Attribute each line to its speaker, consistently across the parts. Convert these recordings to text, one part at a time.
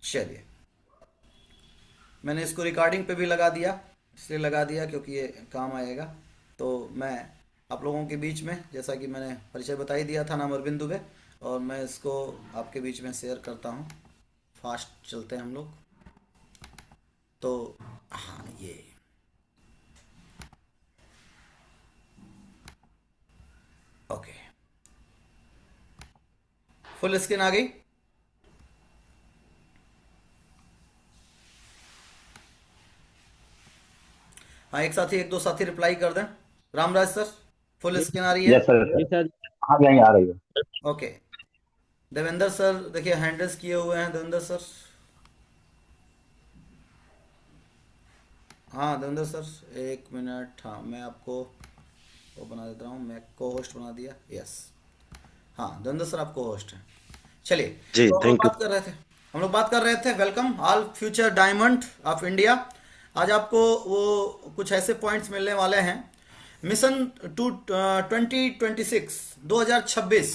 Speaker 1: चलिए, मैंने इसको रिकॉर्डिंग पे भी लगा दिया, इसलिए लगा दिया क्योंकि ये काम आएगा। तो मैं आप लोगों के बीच में, जैसा कि मैंने परिचय बता ही दिया था, नाम अरविंद दुबे, और मैं इसको आपके बीच में शेयर करता हूँ। फास्ट चलते हैं हम लोग। तो हाँ, ये ओके, फुल स्क्रीन आ गई। हाँ, एक साथी, एक दो साथी रिप्लाई कर दें। रामराज सर, फुल स्क्रीन आ रही है?
Speaker 2: यस सर,
Speaker 3: जी सर।
Speaker 2: हाँ यहीं आ रही है।
Speaker 1: ओके। देवेंद्र सर, देखिए हैंडल्स किए हुए हैं देवेंद्र सर। हाँ देवेंद्र सर, एक मिनट। हाँ, मैं आपको वो बना देता हूँ, मैं को होस्ट बना दिया। यस, हाँ देवेंद्र सर आपको होस्ट है। चलिए,
Speaker 3: जी,
Speaker 1: तो हम लोग
Speaker 3: थैंक यू।
Speaker 1: बात कर रहे थे, welcome all future diamond of India. आज आपको वो कुछ ऐसे पॉइंट्स मिलने वाले हैं। मिशन टू 2026, 2026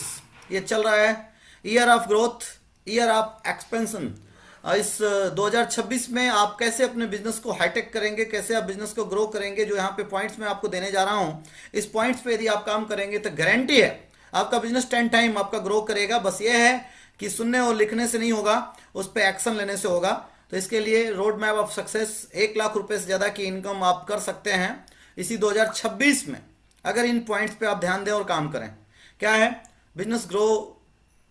Speaker 1: ये चल रहा है। Year of growth, year of expansion. इस 2026 में आप कैसे अपने बिजनेस को हाईटेक करेंगे, कैसे आप बिजनेस को ग्रो करेंगे, जो यहाँ पे पॉइंट्स मैं आपको देने जा रहा हूँ, इस पॉइंट्स पे यदि आप काम करेंगे तो गारंटी है आपका बिजनेस 10 टाइम आपका ग्रो करेगा। बस ये है कि सुनने और लिखने से नहीं होगा, उस पर एक्शन लेने से होगा। तो इसके लिए road map of success, 1 lakh रुपए से ज़्यादा की इनकम आप कर सकते हैं इसी 2026 में, अगर इन पॉइंट्स पे आप ध्यान दें और काम करें। क्या है? Business grow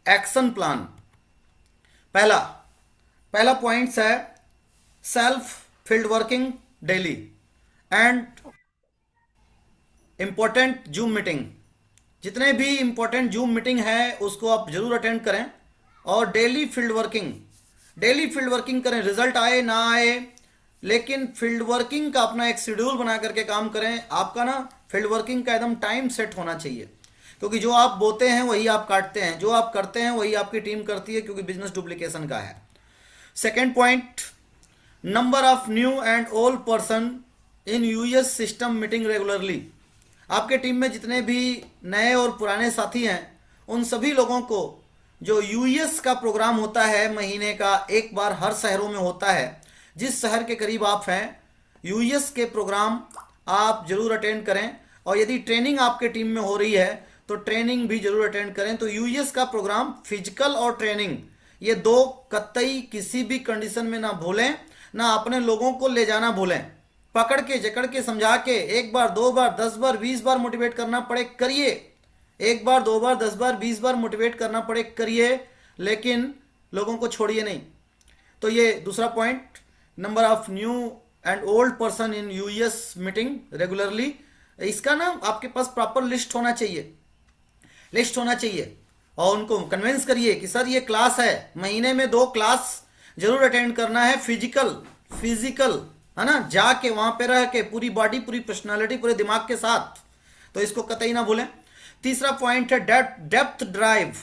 Speaker 1: action plan. पहला पहला पॉइंट्स है self field working daily and important zoom meeting. जितने भी इंपॉर्टेंट जूम मीटिंग है उसको आप जरूर अटेंड करें, और डेली फील्ड वर्किंग करें। रिजल्ट आए ना आए, लेकिन फील्ड वर्किंग का अपना एक शेड्यूल बना करके काम करें। आपका ना फील्ड वर्किंग का एकदम टाइम सेट होना चाहिए, क्योंकि जो आप बोते हैं वही आप काटते हैं, जो आप करते हैं वही आपकी टीम करती है, क्योंकि बिजनेस डुप्लीकेशन का है। Second point, number of new and old person in US system meeting regularly. आपके टीम में जितने भी नए और पुराने साथी हैं, उन सभी लोगों को जो यूएस का प्रोग्राम होता है महीने का एक बार, हर शहरों में होता है, जिस शहर के करीब आप हैं, यूएस के प्रोग्राम आप जरूर अटेंड करें। और यदि ट्रेनिंग आपके टीम में हो रही है तो ट्रेनिंग भी जरूर अटेंड करें। तो यूएस का प्रोग्राम, फिजिकल और ट्रेनिंग, ये दो कतई किसी भी कंडीशन में ना भूलें, ना अपने लोगों को ले जाना भूलें। पकड़ के जकड़ के समझा के 1 बार 2 बार 10 बार 20 बार मोटिवेट करना पड़े करिए। 1 बार 2 बार 10 बार 20 बार मोटिवेट करना पड़े करिए, लेकिन लोगों को छोड़िए नहीं। तो ये दूसरा point, number of new and old person in US meeting regularly. इसका ना आपके पास प्रॉपर लिस्ट होना चाहिए, और उनको कन्विंस करिए कि सर ये क्लास है, महीने में 2 क्लास जरूर अटेंड करना है। फिजिकल है ना, जाके वहां पे रह के पूरी बॉडी, पूरी पर्सनालिटी, पूरे दिमाग के साथ। तो इसको कतई ना भूलें। तीसरा पॉइंट है डेप्थ ड्राइव।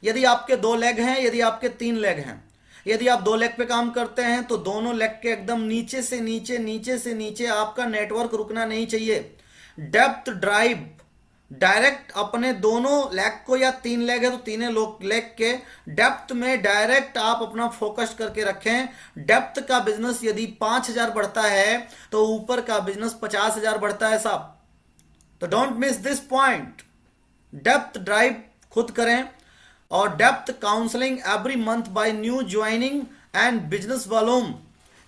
Speaker 1: यदि आपके 2 लेग हैं, यदि आपके 3 लेग हैं, यदि आप 2 लेग पे काम करते हैं तो दोनों लेग के एकदम नीचे से नीचे आपका नेटवर्क रुकना नहीं चाहिए। डेप्थ ड्राइव, डायरेक्ट अपने दोनों लेग को, या 3 लेग है तो तीनों लेग के डेप्थ में डायरेक्ट आप अपना फोकस करके रखें। डेप्थ का बिजनेस यदि 5,000 बढ़ता है तो ऊपर का बिजनेस 50,000 बढ़ता है साहब। तो don't miss this point. Depth drive खुद करें, और depth counselling every month by new joining and business volume.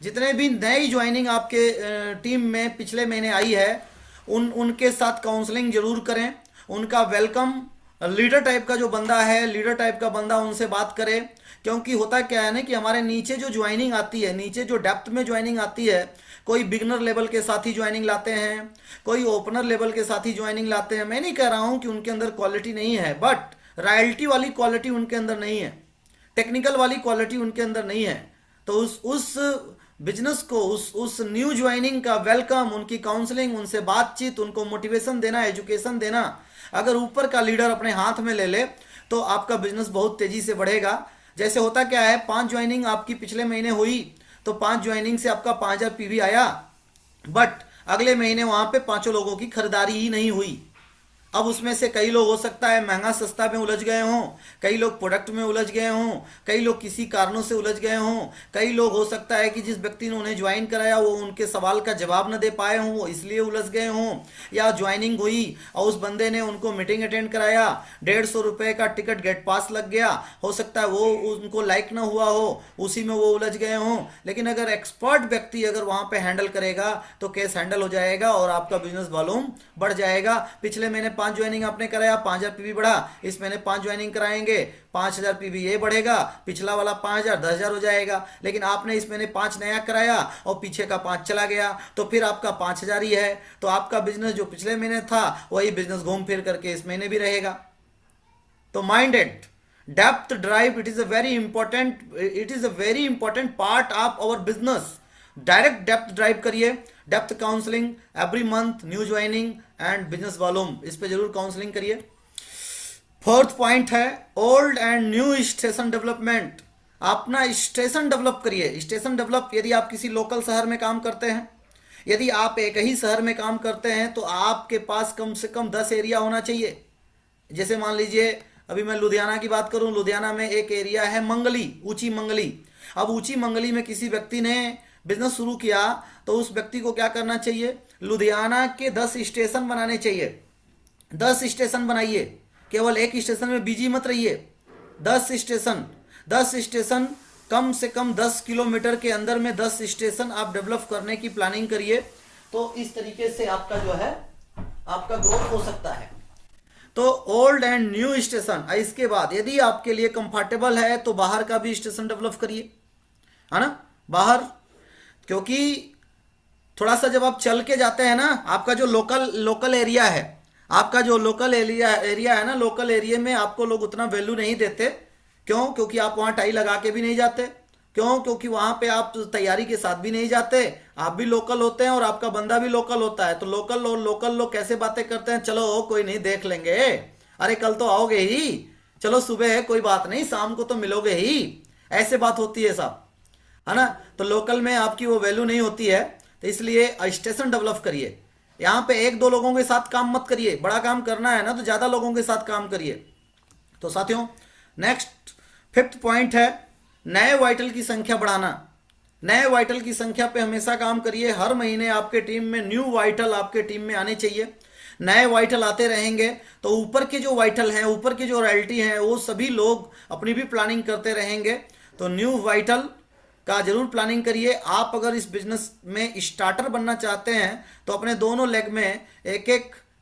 Speaker 1: जितने भी नई ज्वाइनिंग आपके टीम में पिछले महीने आई है, उनके साथ काउंसलिंग जरूर करें। उनका वेलकम, लीडर टाइप का जो बंदा है, लीडर टाइप का बंदा, उनसे बात करें। क्योंकि होता क्या है ना कि हमारे नीचे जो ज्वाइनिंग आती है, नीचे जो डेप्थ में ज्वाइनिंग आती है, कोई बिगनर लेवल के साथी ज्वाइनिंग लाते हैं, कोई ओपनर लेवल के साथी ज्वाइनिंग लाते हैं। मैं नहीं कह रहा हूं कि उनके अंदर क्वालिटी नहीं है, बट रॉयल्टी वाली क्वालिटी उनके अंदर नहीं है, टेक्निकल वाली क्वालिटी उनके अंदर नहीं है। तो उस बिजनेस को, उस न्यू ज्वाइनिंग का वेलकम, उनकी काउंसलिंग, उनसे बातचीत, उनको मोटिवेशन देना, एजुकेशन देना, अगर ऊपर का लीडर अपने हाथ में ले ले तो आपका बिजनेस बहुत तेजी से बढ़ेगा। जैसे होता क्या है, 5 ज्वाइनिंग आपकी पिछले महीने हुई तो 5 ज्वाइनिंग से आपका 5,000 पीवी आया, बट अगले महीने वहां पे 5 लोगों की खरीदारी ही नहीं हुई। अब उसमें से कई लोग हो सकता है महंगा सस्ता में उलझ गए हों, कई लोग प्रोडक्ट में उलझ गए हों, कई लोग किसी कारणों से उलझ गए हों, कई लोग हो सकता है कि जिस व्यक्ति ने उन्हें ज्वाइन कराया वो उनके सवाल का जवाब न दे पाए हों, वो इसलिए उलझ गए हों, या ज्वाइनिंग हुई और उस बंदे ने उनको मीटिंग अटेंड कराया, 150 रुपये का टिकट गेट पास लग गया, हो सकता है वो उनको लाइक ना हुआ हो, उसी में वो उलझ गए हों। लेकिन अगर एक्सपर्ट व्यक्ति अगर वहां पे हैंडल करेगा तो केस हैंडल हो जाएगा और आपका बिजनेस वॉल्यूम बढ़ जाएगा। पिछले महीने 5 ज्वाइनिंग आपने कराया, 5000 पीवी बढ़ा, इस महीने 5 ज्वाइनिंग कराएंगे, 5000 पीवी ये बढ़ेगा, पिछला वाला 5000 10,000 हो जाएगा। लेकिन आपने इस महीने 5 नया कराया और पीछे का 5 चला गया तो फिर आपका 5000 ही है, तो आपका बिजनेस जो पिछले महीने था वही बिजनेस घूम फिर करके इस महीने भी रहेगा। तो mind it, depth drive, it is a very important part of our business. Direct depth drive करिए, depth counselling every month, new joining and business volume, इस पे जरूर काउंसलिंग करिए। फोर्थ पॉइंट है old and new station development. अपना station develop करिए। Station develop, यदि आप किसी लोकल शहर में काम करते हैं, यदि आप एक ही शहर में काम करते हैं तो आपके पास कम से कम 10 एरिया होना चाहिए। जैसे मान लीजिए अभी मैं लुधियाना की बात करूं, लुधियाना में एक एरिया है मंगली, ऊंची मंगली। अब ऊंची मंगली में किसी व्यक्ति ने बिजनेस शुरू किया तो उस व्यक्ति को क्या करना चाहिए, लुधियाना के 10 स्टेशन बनाने चाहिए। 10 स्टेशन बनाइए, केवल एक स्टेशन में बिजी मत रहिए। 10 स्टेशन कम से कम 10 किलोमीटर के अंदर में 10 स्टेशन आप डेवलप करने की प्लानिंग करिए। तो इस तरीके से आपका जो है आपका ग्रोथ हो सकता है। तो ओल्ड एंड न्यू स्टेशन। इसके बाद यदि आपके लिए कंफर्टेबल है तो बाहर का भी स्टेशन डेवलप करिए, है ना, बाहर। क्योंकि थोड़ा सा जब आप चल के जाते हैं ना, आपका जो लोकल एरिया है, आपका जो लोकल एरिया है ना, लोकल एरिया में आपको लोग उतना वैल्यू नहीं देते। क्यों? क्योंकि आप वहां टाई लगा के भी नहीं जाते। क्यों? क्योंकि वहां पे आप तैयारी के साथ भी नहीं जाते, आप भी लोकल होते हैं और आपका बंदा भी लोकल होता है। तो लोकल लोग कैसे बातें करते हैं, चलो कोई नहीं देख लेंगे, अरे कल तो आओगे ही, चलो सुबह है कोई बात नहीं, शाम को तो मिलोगे ही, ऐसे बात होती है साहब, है ना। तो लोकल में आपकी वो वैल्यू नहीं होती है। तो इसलिए स्टेशन डेवलप करिए। यहाँ पे 1-2 लोगों के साथ काम मत करिए, बड़ा काम करना है ना तो ज्यादा लोगों के साथ काम करिए। तो साथियों, नेक्स्ट 5th पॉइंट है नए वाइटल की संख्या बढ़ाना। नए वाइटल की संख्या पे हमेशा काम करिए। हर महीने आपके टीम में न्यू वाइटल आपके टीम में आने चाहिए। नए वाइटल आते रहेंगे तो ऊपर के जो वाइटल हैं, ऊपर के जो रॉयल्टी हैं, वो सभी लोग अपनी भी प्लानिंग करते रहेंगे। तो न्यू वाइटल का जरूर प्लानिंग करिए। आप अगर इस बिजनेस में स्टार्टर बनना चाहते हैं तो अपने दोनों लेग में एक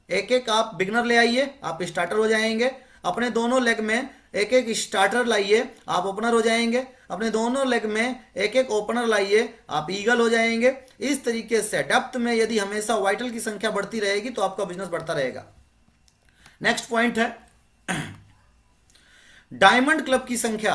Speaker 1: एक आप बिगनर ले आइए, आप स्टार्टर हो जाएंगे। अपने दोनों लेग में एक एक स्टार्टर लाइए, आप ओपनर हो जाएंगे। अपने दोनों लेग में एक एक ओपनर लाइए, आप ईगल हो जाएंगे। इस तरीके से डेप्थ में यदि हमेशा वाइटल की संख्या बढ़ती रहेगी तो आपका बिजनेस बढ़ता रहेगा। नेक्स्ट पॉइंट है डायमंड क्लब की संख्या।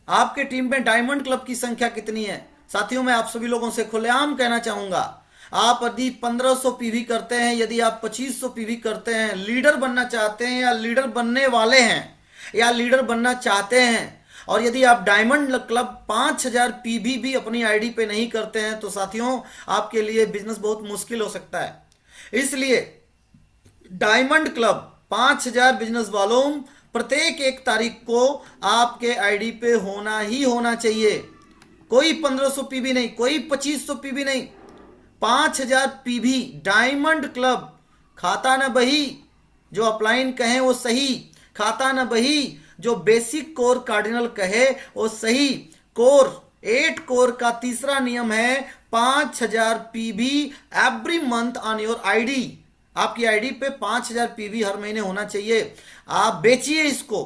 Speaker 1: आपके टीम में डायमंड क्लब की संख्या कितनी है? साथियों, मैं आप सभी लोगों से खुलेआम कहना चाहूंगा, आप यदि 1500 पीवी करते हैं, यदि आप 2500 पीवी करते हैं, लीडर बनना चाहते हैं या लीडर बनने वाले हैं या लीडर बनना चाहते हैं, और यदि आप डायमंड क्लब 5000 पीवी भी अपनी आईडी पे नहीं करते हैं तो साथियों आपके लिए बिजनेस बहुत मुश्किल हो सकता है। इसलिए डायमंड क्लब 5000 बिजनेस वॉल्यूम प्रत्येक 1 तारीख को आपके आईडी पे होना ही होना चाहिए। कोई 1500 पीवी नहीं, कोई 2500 पीवी नहीं, 5000 पीवी डायमंड क्लब। खाता न बही, जो अपलाइन कहें वो सही, खाता न बही, जो बेसिक कोर कार्डिनल कहे वो सही। कोर 8 कोर का तीसरा नियम है 5000 PV every month on your ID. आपकी आईडी पे 5000 पीवी हर महीने होना चाहिए। आप बेचिए इसको,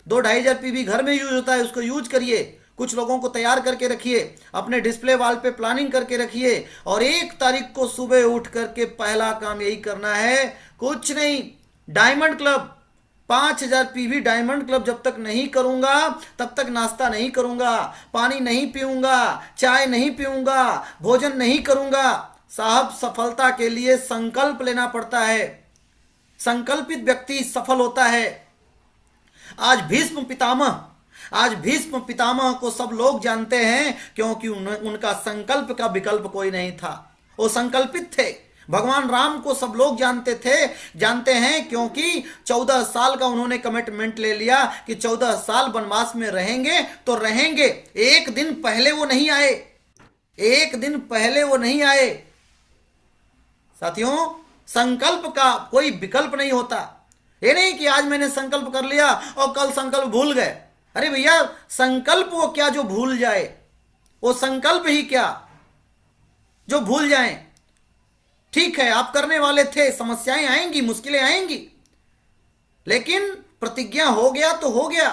Speaker 1: 2-2,500 पीवी घर में यूज होता है, उसको यूज करिए। कुछ लोगों को तैयार करके रखिए, अपने डिस्प्ले वॉल पे प्लानिंग करके रखिए, और 1 तारीख को सुबह उठ करके पहला काम यही करना है, कुछ नहीं, diamond club 5000 PV diamond club जब तक नहीं करूंगा तब तक नाश्ता नहीं करूंगा, पानी नहीं पीऊंगा, चाय नहीं पीऊंगा, भोजन नहीं करूंगा। साहब, सफलता के लिए संकल्प लेना पड़ता है, संकल्पित व्यक्ति सफल होता है। आज भीष्म पितामह को सब लोग जानते हैं क्योंकि उनका संकल्प का विकल्प कोई नहीं था। वो संकल्पित थे भगवान राम को सब लोग जानते हैं, क्योंकि 14 साल का उन्होंने कमिटमेंट ले लिया कि 14 साल वनवास में रहेंगे तो रहेंगे। एक दिन पहले वो नहीं आए, एक दिन पहले वो नहीं आए। साथियों, संकल्प का कोई विकल्प नहीं होता। ये नहीं कि आज मैंने संकल्प कर लिया और कल संकल्प भूल गए। अरे भैया, संकल्प वो क्या जो भूल जाए, वो संकल्प ही क्या जो भूल जाएं। ठीक है, आप करने वाले थे, समस्याएं आएंगी, मुश्किलें आएंगी, लेकिन प्रतिज्ञा हो गया तो हो गया।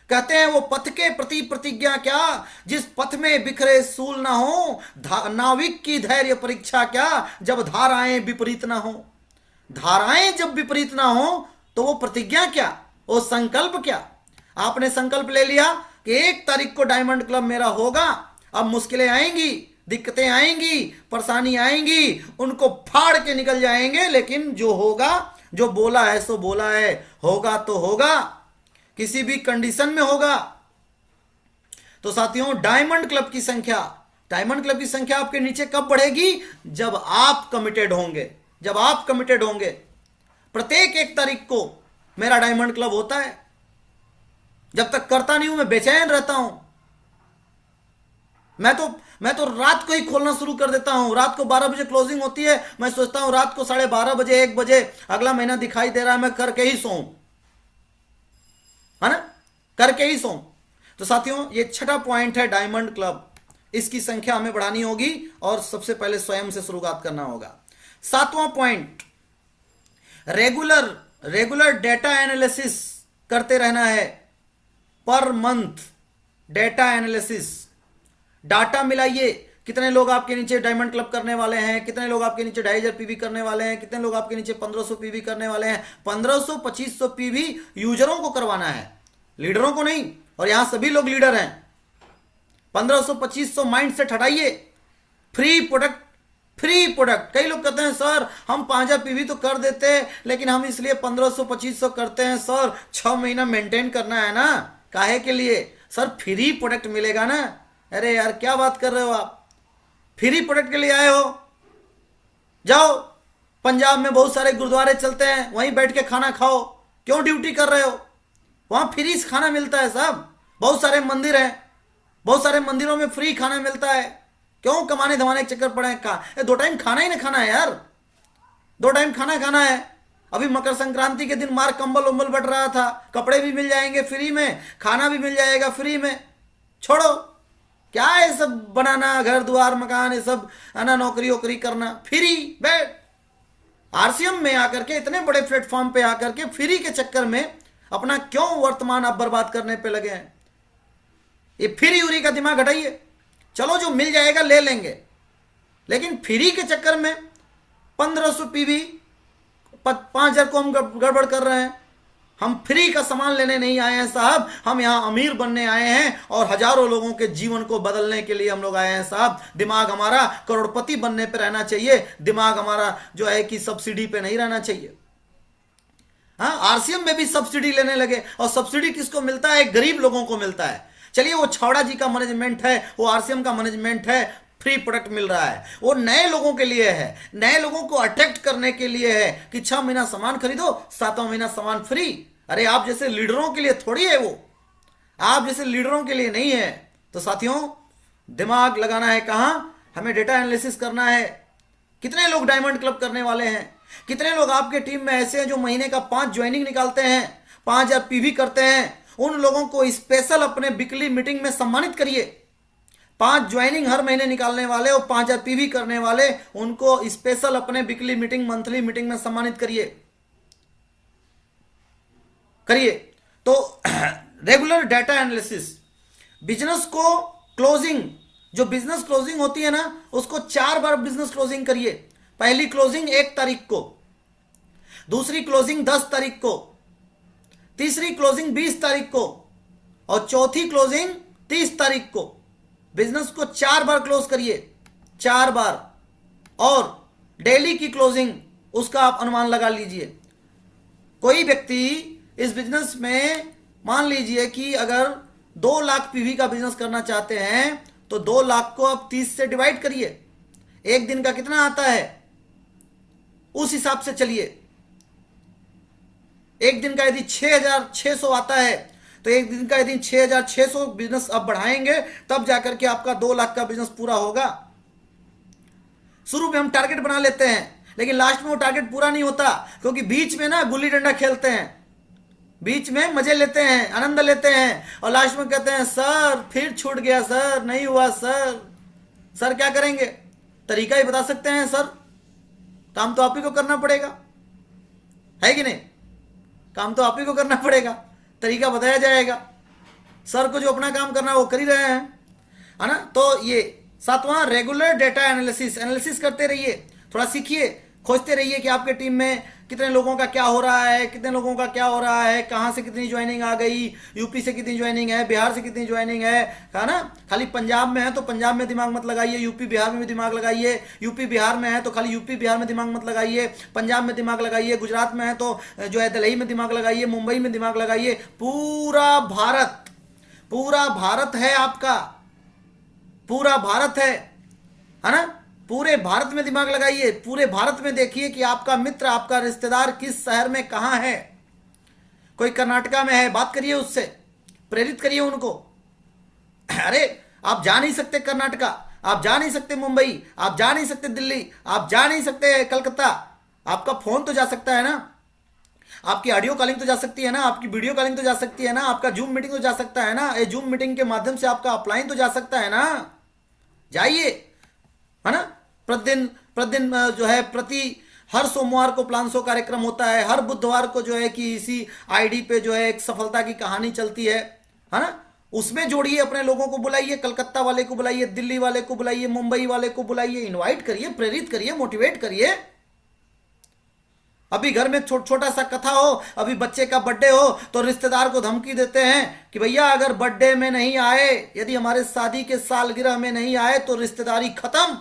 Speaker 1: कहते हैं वो पथ के प्रति प्रतिज्ञा क्या, जिस पथ में बिखरे सूल ना हो, नाविक की धैर्य परीक्षा क्या, जब धाराएं विपरीत ना हो। धाराएं जब विपरीत ना हो तो वो प्रतिज्ञा क्या, वो संकल्प क्या। आपने संकल्प ले लिया कि 1 तारीख को डायमंड क्लब मेरा होगा। अब मुश्किलें आएंगी, दिक्कतें आएंगी, परेशानी आएंगी, उनको फाड़ के निकल जाएंगे, लेकिन जो होगा, जो बोला है सो बोला है, होगा तो होगा, किसी भी कंडीशन में होगा। तो साथियों, डायमंड क्लब की संख्या आपके नीचे कब बढ़ेगी, जब आप कमिटेड होंगे, जब आप कमिटेड होंगे। प्रत्येक 1 तारीख को मेरा डायमंड क्लब होता है। जब तक करता नहीं हूं मैं बेचैन रहता हूं। मैं तो रात को ही खोलना शुरू कर देता हूं। रात को 12 बजे क्लोजिंग होती है, मैं सोचता हूं रात को 12:30 बजे 1 बजे अगला महीना दिखाई दे रहा है, मैं करके ही सोऊं, है ना, करके ही सोऊं। तो साथियों, ये 6ठा पॉइंट है डायमंड क्लब। इसकी संख्या हमें बढ़ानी होगी और सबसे पहले स्वयं से शुरुआत करना होगा। 7वां पॉइंट, रेगुलर डेटा एनालिसिस करते रहना है। Per month data analysis, data मिलाइए। कितने लोग आपके नीचे डायमंड क्लब करने वाले हैं, कितने लोग आपके नीचे 2500 पीवी करने वाले हैं, कितने लोग आपके नीचे 1500 पीवी करने वाले हैं। 1500 2500 पीवी यूजरों को करवाना है, लीडरों को नहीं। और यहां सभी लोग लीडर हैं। 1500 2500 माइंड सेट हटाइए। Free product. कई लोग कहते हैं सर हम 5000 पीवी तो कर देते हैं, लेकिन हम इसलिए 1500 2500 करते हैं सर, 6 महीना मेंटेन करना है ना, काहे के लिए सर, फ्री प्रोडक्ट मिलेगा ना। अरे यार, क्या बात कर रहे हो आप, फ्री प्रोडक्ट के लिए आए हो? जाओ, पंजाब में बहुत सारे गुरुद्वारे चलते हैं, वहीं बैठ के खाना खाओ। क्यों ड्यूटी कर रहे हो? वहां फ्री खाना मिलता है साहब। बहुत सारे मंदिर हैं, बहुत सारे मंदिरों में फ्री खाना मिलता है। क्यों कमाने धमाने के चक्कर पड़े? 2 टाइम खाना ही ना खाना है यार, 2 टाइम खाना है। अभी मकर संक्रांति के दिन मार कंबल उम्बल बट रहा था, कपड़े भी मिल जाएंगे फ्री में, खाना भी मिल जाएगा फ्री में। छोड़ो, क्या है सब बनाना, घर द्वार मकान, ये सब है ना, नौकरी वोकरी करना, फ्री बैठ। आरसीएम में आकर के, इतने बड़े प्लेटफॉर्म पे आकर के फ्री के चक्कर में अपना क्यों वर्तमान आप बर्बाद करने पे लगे हैं? ये फ्री उरी का दिमाग हटाइए। चलो, जो मिल जाएगा ले लेंगे, लेकिन फ्री के चक्कर में 1500 पीवी 5000 को हम गड़बड़ कर रहे हैं। हम फ्री का सामान लेने नहीं आए हैं साहब, हम यहां अमीर बनने आए हैं और हजारों लोगों के जीवन को बदलने के लिए हम लोग आए हैं साहब। दिमाग हमारा करोड़पति बनने पे रहना चाहिए, दिमाग हमारा जो है कि सब्सिडी पे नहीं रहना चाहिए। हाँ, आरसीएम में भी सब्सिडी लेने लगे, और सब्सिडी किसको मिलता है? गरीब लोगों को मिलता है। चलिए, वो छावड़ा जी का मैनेजमेंट है, वो आरसीएम का मैनेजमेंट है, फ्री प्रोडक्ट मिल रहा है, वो नए लोगों के लिए है, नए लोगों को अट्रैक्ट करने के लिए है कि 6 महीना सामान खरीदो, 7वां महीना सामान फ्री। अरे आप जैसे लीडरों के लिए थोड़ी है वो, आप जैसे लीडरों के लिए नहीं है। तो साथियों, दिमाग लगाना है कहां? हमें डेटा एनालिसिस करना है। कितने लोग डायमंड क्लब करने वाले हैं? कितने लोग आपके टीम में ऐसे हैं जो महीने का 5 ज्वाइनिंग निकालते हैं, 5000 पीवी करते हैं? उन लोगों को स्पेशल अपने वीकली मीटिंग में सम्मानित करिए। 5 ज्वाइनिंग हर महीने निकालने वाले और 5000 पीवी करने वाले, उनको स्पेशल अपने वीकली मीटिंग, मंथली मीटिंग में सम्मानित करिए। तो रेगुलर डेटा एनालिसिस, बिजनेस को क्लोजिंग, जो बिजनेस क्लोजिंग होती है ना, उसको 4 बार बिजनेस क्लोजिंग करिए। पहली क्लोजिंग 1 तारीख को, दूसरी क्लोजिंग 10 तारीख को, तीसरी क्लोजिंग 20 तारीख को, और चौथी क्लोजिंग 30 तारीख को। बिजनेस को 4 बार क्लोज करिए, 4 बार। और डेली की क्लोजिंग, उसका आप अनुमान लगा लीजिए। कोई व्यक्ति इस बिजनेस में, मान लीजिए कि अगर 2 लाख पीवी का बिजनेस करना चाहते हैं, तो 2 लाख को आप 30 से डिवाइड करिए। एक दिन का कितना आता है? उस हिसाब से चलिए। एक दिन का यदि 6,600 आता है तो एक दिन का यदि 6,600 बिजनेस आप बढ़ाएंगे तब जाकर के आपका 2 लाख का बिजनेस पूरा होगा। शुरू में हम टारगेट बना लेते हैं लेकिन लास्ट में वो टारगेट पूरा नहीं होता, क्योंकि बीच में ना गुल्ली डंडा खेलते हैं, बीच में मजे लेते हैं, आनंद लेते हैं और लास्ट में कहते हैं सर फिर छूट गया, सर नहीं हुआ सर। सर क्या करेंगे? तरीका ही बता सकते हैं सर, काम तो आप ही को करना पड़ेगा, है कि नहीं? काम तो आप ही को करना पड़ेगा, तरीका बताया जाएगा। सर को जो अपना काम करना है वो कर ही रहे हैं, है ना। तो ये 7वां रेगुलर डेटा एनालिसिस करते रहिए, थोड़ा सीखिए, खोजते रहिए कि आपके टीम में कितने लोगों का क्या हो रहा है, कितने लोगों का क्या हो रहा है, कहां से कितनी ज्वाइनिंग आ गई, यूपी से कितनी ज्वाइनिंग है, बिहार से कितनी ज्वाइनिंग है ना। खाली पंजाब में है तो पंजाब में दिमाग मत लगाइए, यूपी बिहार में भी दिमाग लगाइए। यूपी बिहार में है तो खाली यूपी बिहार में दिमाग मत लगाइए, पंजाब में दिमाग लगाइए। गुजरात में है तो जो है दिल्ली में दिमाग लगाइए, मुंबई में दिमाग लगाइए। पूरा भारत है आपका, पूरा भारत है ना। पूरे भारत में दिमाग लगाइए, पूरे भारत में देखिए कि आपका मित्र, आपका रिश्तेदार किस शहर में कहां है। कोई कर्नाटका में है, बात करिए उससे, प्रेरित करिए उनको। अरे आप जा नहीं सकते कर्नाटका, आप जा नहीं सकते मुंबई, आप जा नहीं सकते दिल्ली, आप जा नहीं सकते कलकत्ता, आपका फोन तो जा सकता है ना, आपकी ऑडियो कॉलिंग तो जा सकती है ना, आपकी वीडियो कॉलिंग तो जा सकती है ना, आपका जूम मीटिंग तो जा सकता है ना, ये जूम मीटिंग के माध्यम से आपका ऑफलाइन तो जा सकता है ना। जाइए, है ना। प्रतिदिन जो है हर सोमवार को प्लान शो कार्यक्रम होता है, हर बुधवार को जो है कि इसी आईडी पे जो है एक सफलता की कहानी चलती है ना। उसमें जोड़िए, अपने लोगों को बुलाइए, कलकत्ता वाले को बुलाइए, दिल्ली वाले को बुलाइए, मुंबई वाले को बुलाइए, इनवाइट करिए, प्रेरित करिए, मोटिवेट करिए। अभी घर में छोटा सा कथा हो, अभी बच्चे का बर्थडे हो तो रिश्तेदार को धमकी देते हैं कि भैया अगर बर्थडे में नहीं आए, यदि हमारे शादी के सालगिरह में नहीं आए तो रिश्तेदारी खत्म।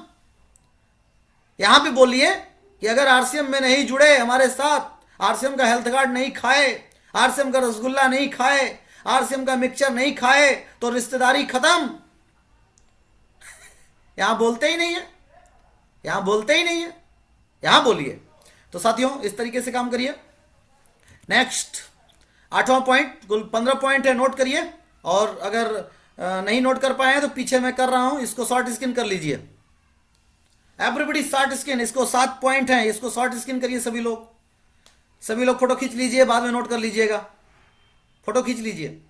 Speaker 1: यहां भी बोलिए कि अगर आरसीएम में नहीं जुड़े हमारे साथ, आरसीएम का हेल्थ कार्ड नहीं खाए, आरसीएम का रसगुल्ला नहीं खाए, आरसीएम का मिक्सचर नहीं खाए तो रिश्तेदारी खत्म। यहां बोलते ही नहीं है, यहां बोलते ही नहीं है, यहां बोलिए। तो साथियों इस तरीके से काम करिए। नेक्स्ट 8वां पॉइंट, कुल 15 पॉइंट है, नोट करिए। और अगर नहीं नोट कर पाए तो पीछे मैं कर रहा हूं, इसको शॉर्ट स्क्रीन कर लीजिए। एवरीबडी शॉर्ट स्क्रीन, इसको 7 पॉइंट है, इसको शॉर्ट स्क्रीन करिए सभी लोग फोटो खींच लीजिए, बाद में नोट कर लीजिएगा। फोटो खींच लीजिए,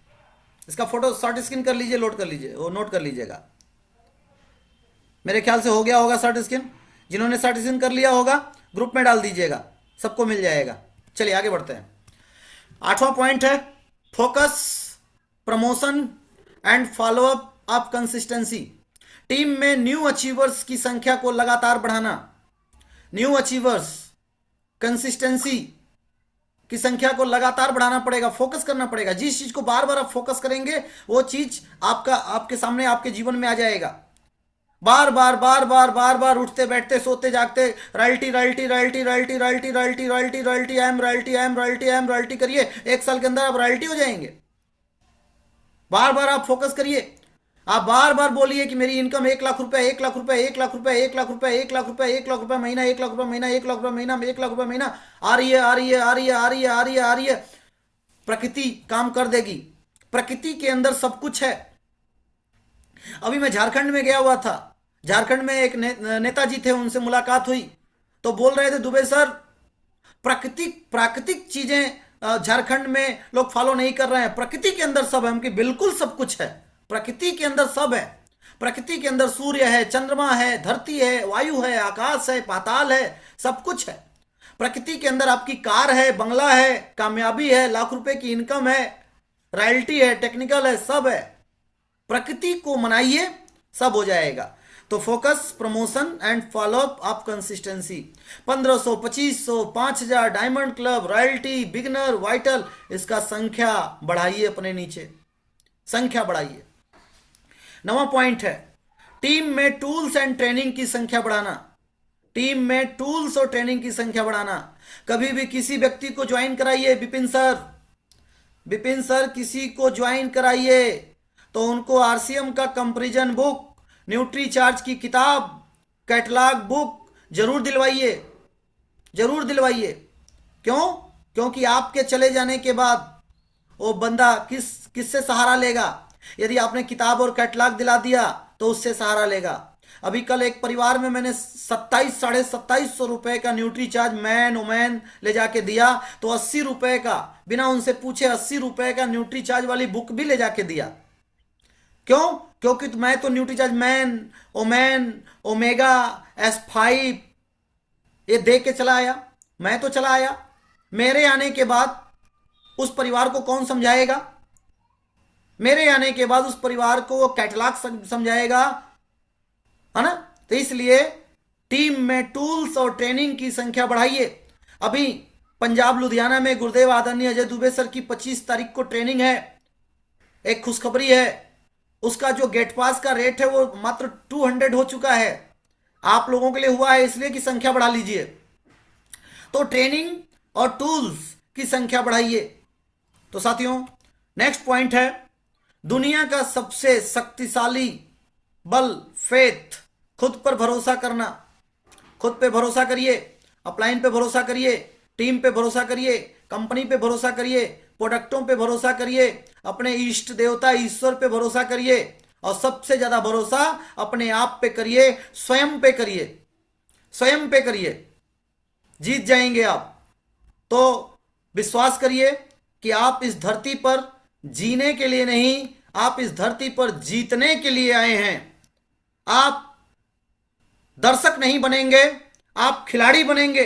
Speaker 1: इसका फोटो शॉर्ट स्क्रीन कर लीजिए, लोड कर लीजिए, वो नोट कर लीजिएगा। मेरे ख्याल से हो गया होगा शॉर्ट स्क्रीन। जिन्होंने शॉर्ट स्क्रीन कर लिया होगा ग्रुप में डाल दीजिएगा, सबको मिल जाएगा। चलिए आगे बढ़ते हैं। 8वां पॉइंट है focus, promotion and follow up of consistency. Team में न्यू अचीवर्स की संख्या को लगातार बढ़ाना। न्यू अचीवर्स, कंसिस्टेंसी की संख्या को लगातार बढ़ाना पड़ेगा, फोकस करना पड़ेगा। जिस चीज को बार बार आप फोकस करेंगे वो चीज आपके सामने, आपके जीवन में आ जाएगा। बार बार उठते बैठते सोते जागते रॉयल्टी आई एम रॉयल्टी करिए, 1 साल के अंदर आप रॉयल्टी हो जाएंगे। बार बार आप फोकस करिए, आप बार बार बोलिए कि मेरी इनकम 1 लाख रुपए, 1 लाख रुपए, 1 लाख रुपए, 1 लाख रुपए, 1 लाख रुपए, 1 लाख रुपए महीना, 1 लाख रुपए महीना, 1 लाख रुपए महीना, 1 लाख रुपए महीना आ रही है। प्रकृति काम कर देगी, प्रकृति के अंदर सब कुछ है। अभी मैं झारखंड में गया हुआ था, झारखंड में एक नेताजी थे, उनसे मुलाकात हुई तो बोल रहे थे दुबे सर प्राकृतिक चीजें झारखंड में लोग फॉलो नहीं कर रहे हैं, प्रकृति के अंदर सब है। उनकी बिल्कुल सब कुछ है, प्रकृति के अंदर सब है। प्रकृति के अंदर सूर्य है, चंद्रमा है, धरती है, वायु है, आकाश है, पाताल है, सब कुछ है। प्रकृति के अंदर आपकी कार है, बंगला है, कामयाबी है, लाख रुपए की इनकम है, रॉयल्टी है, टेक्निकल है, सब है। प्रकृति को मनाइए, सब हो जाएगा। तो focus, promotion and follow up of consistency. 1500, 2500, 5000, diamond club, royalty, beginner, vital, इसका संख्या बढ़ाइए, अपने नीचे संख्या बढ़ाइए। 9वां पॉइंट है टीम में टूल्स एंड ट्रेनिंग की संख्या बढ़ाना। टीम में टूल्स और ट्रेनिंग की संख्या बढ़ाना। कभी भी किसी व्यक्ति को ज्वाइन कराइए, विपिन सर किसी को ज्वाइन कराइए तो उनको आरसीएम का कंपैरिजन बुक, न्यूट्री चार्ज की किताब, कैटलॉग बुक जरूर दिलवाइए। जरूर दिलवाइए। क्यों? क्योंकि आपके चले जाने के बाद वो बंदा किससे सहारा लेगा? यदि आपने किताब और कैटलॉग दिला दिया तो उससे सहारा लेगा। अभी कल एक परिवार में मैंने 27,500 का न्यूट्री चार्ज मैन वोमेन ले जाके दिया, तो 80 रुपए का, बिना उनसे पूछे 80 रुपए का न्यूट्री चार्ज वाली बुक भी ले जाके दिया। क्यों? क्योंकि मैं तो nutri charge man women omega S5 ये दे के चला आया। मैं तो चला आया, मेरे आने के बाद उस परिवार को कौन समझाएगा? मेरे आने के बाद उस परिवार को वो कैटलॉग समझाएगा, है ना? तो इसलिए टीम में टूल्स और ट्रेनिंग की संख्या बढ़ाइए। अभी पंजाब लुधियाना में गुरुदेव आदरणीय अजय दुबे सर की 25 तारीख को ट्रेनिंग है। एक खुशखबरी है, उसका जो गेट पास का रेट है वो मात्र 200 हो चुका है। आप लोगों के लिए हुआ है इसलिए कि संख्या बढ़ा लीजिए। तो ट्रेनिंग और टूल्स की संख्या बढ़ाइए। तो साथियों, नेक्स्ट पॉइंट है दुनिया का सबसे शक्तिशाली बल फेथ, खुद पर भरोसा करना। खुद पे भरोसा करिए, अपलाइन पे भरोसा करिए, टीम पे भरोसा करिए, कंपनी पे भरोसा करिए, प्रोडक्टों पे भरोसा करिए, अपने इष्ट देवता ईश्वर पे भरोसा करिए, और सबसे ज्यादा भरोसा अपने आप पे करिए, स्वयं पे करिए। स्वयं पे करिए, जीत जाएंगे आप। तो विश्वास करिए कि आप इस धरती पर जीने के लिए नहीं, आप इस धरती पर जीतने के लिए आए हैं। आप दर्शक नहीं बनेंगे, आप खिलाड़ी बनेंगे।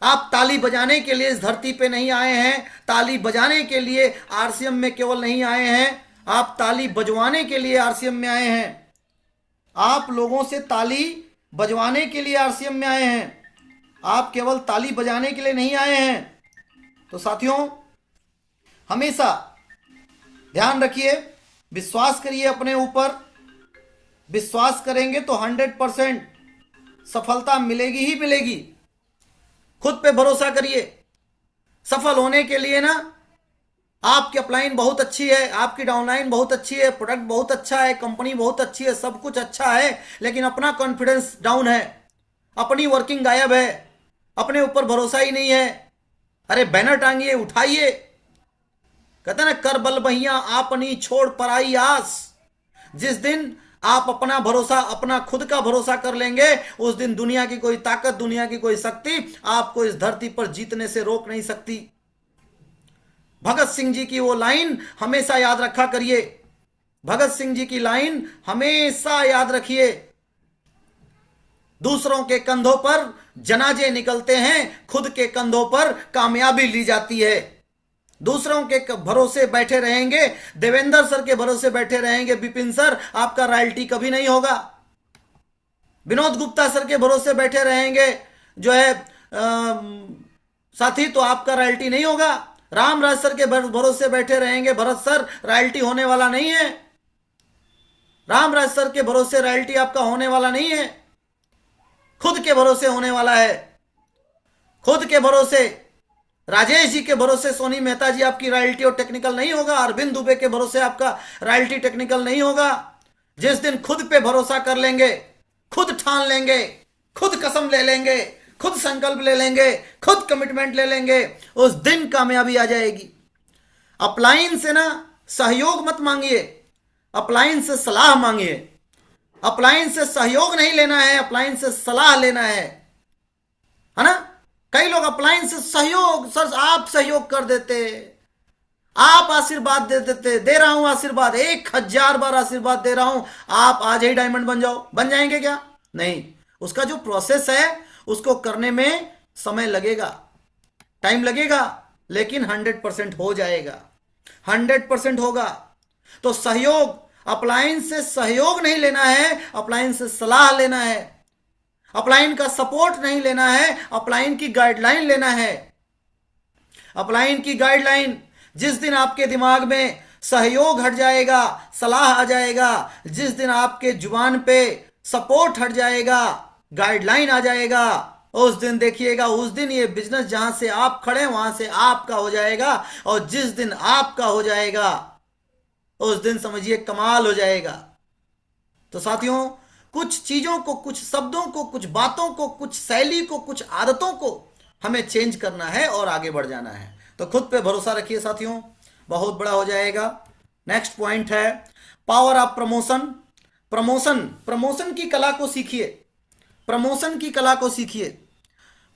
Speaker 1: आप ताली बजाने के लिए इस धरती पे नहीं आए हैं, ताली बजाने के लिए RCM में केवल नहीं आए हैं, आप ताली बजवाने के लिए RCM में आए हैं। आप लोगों से ताली बजवाने के लिए RCM में आए हैं, आप केवल ताली बजाने के लिए नहीं आए हैं। तो साथियों, हमेशा ध्यान रखिए, विश्वास करिए अपने ऊपर। विश्वास करेंगे तो 100% सफलता मिलेगी ही मिलेगी। खुद पे भरोसा करिए। सफल होने के लिए ना, आपकी अपलाइन बहुत अच्छी है, आपकी डाउनलाइन बहुत अच्छी है, प्रोडक्ट बहुत अच्छा है, कंपनी बहुत अच्छी है, सब कुछ अच्छा है, लेकिन अपना कॉन्फिडेंस डाउन है, अपनी वर्किंग गायब है, अपने ऊपर भरोसा ही नहीं है। अरे बैनर टांगिए, उठाइए। कहते ना, कर बल बहिया आपनी छोड़ पराई आस। जिस दिन आप अपना भरोसा, अपना खुद का भरोसा कर लेंगे, उस दिन दुनिया की कोई ताकत, दुनिया की कोई शक्ति आपको इस धरती पर जीतने से रोक नहीं सकती। भगत सिंह जी की वो लाइन हमेशा याद रखा करिए। भगत सिंह जी की लाइन हमेशा याद रखिए। दूसरों के कंधों पर जनाजे निकलते हैं, खुद के कंधों पर कामयाबी ली जाती है। दूसरों के भरोसे बैठे रहेंगे, देवेंद्र सर के भरोसे बैठे रहेंगे, विपिन सर, आपका रॉयल्टी कभी नहीं होगा। विनोद गुप्ता सर के भरोसे बैठे रहेंगे जो है साथी, तो आपका रॉयल्टी नहीं होगा। रामराज सर के भरोसे बैठे रहेंगे भरत सर, रॉयल्टी होने वाला नहीं है। रामराज सर के भरोसे रॉयल्टी आपका होने वाला नहीं है, खुद के भरोसे होने वाला है। खुद के भरोसे, राजेश जी के भरोसे सोनी मेहता जी आपकी रॉयल्टी और टेक्निकल नहीं होगा। अरविंद दुबे के भरोसे आपका रॉयल्टी टेक्निकल नहीं होगा। जिस दिन खुद पे भरोसा कर लेंगे, खुद ठान लेंगे, खुद कसम ले लेंगे, खुद संकल्प ले लेंगे, खुद कमिटमेंट ले लेंगे, उस दिन कामयाबी आ जाएगी। अपलाइन से ना सहयोग मत मांगिए, अपलाइन से सलाह मांगिए। अपलाइन से सहयोग नहीं लेना है, अपलाइन से सलाह लेना है ना। कई लोग अपलाइन से सहयोग, सर आप सहयोग कर देते, आप आशीर्वाद दे देते, दे रहा हूं आशीर्वाद, 1000 बार आशीर्वाद दे रहा हूं, आप आज ही डायमंड बन जाओ। बन जाएंगे क्या? नहीं। उसका जो प्रोसेस है उसको करने में समय लगेगा, टाइम लगेगा, लेकिन 100% हो जाएगा, 100% होगा। तो सहयोग, अपलाइन से सहयोग नहीं लेना है, अपलाइन से सलाह लेना है। अपलाइन का सपोर्ट नहीं लेना है, अपलाइन की गाइडलाइन लेना है। अपलाइन की गाइडलाइन, जिस दिन आपके दिमाग में सहयोग हट जाएगा, सलाह आ जाएगा, जिस दिन आपके जुबान पे सपोर्ट हट जाएगा, गाइडलाइन आ जाएगा, उस दिन देखिएगा, उस दिन ये बिजनेस जहां से आप खड़े वहां से आपका हो जाएगा। और जिस दिन आपका हो जाएगा उस दिन समझिए कमाल हो जाएगा। तो साथियों, कुछ चीजों को, कुछ शब्दों को, कुछ बातों को, कुछ शैली को, कुछ आदतों को हमें चेंज करना है और आगे बढ़ जाना है। तो खुद पे भरोसा रखिए साथियों, बहुत बड़ा हो जाएगा। नेक्स्ट पॉइंट है पावर ऑफ प्रमोशन। प्रमोशन की कला को सीखिए, प्रमोशन की कला को सीखिए।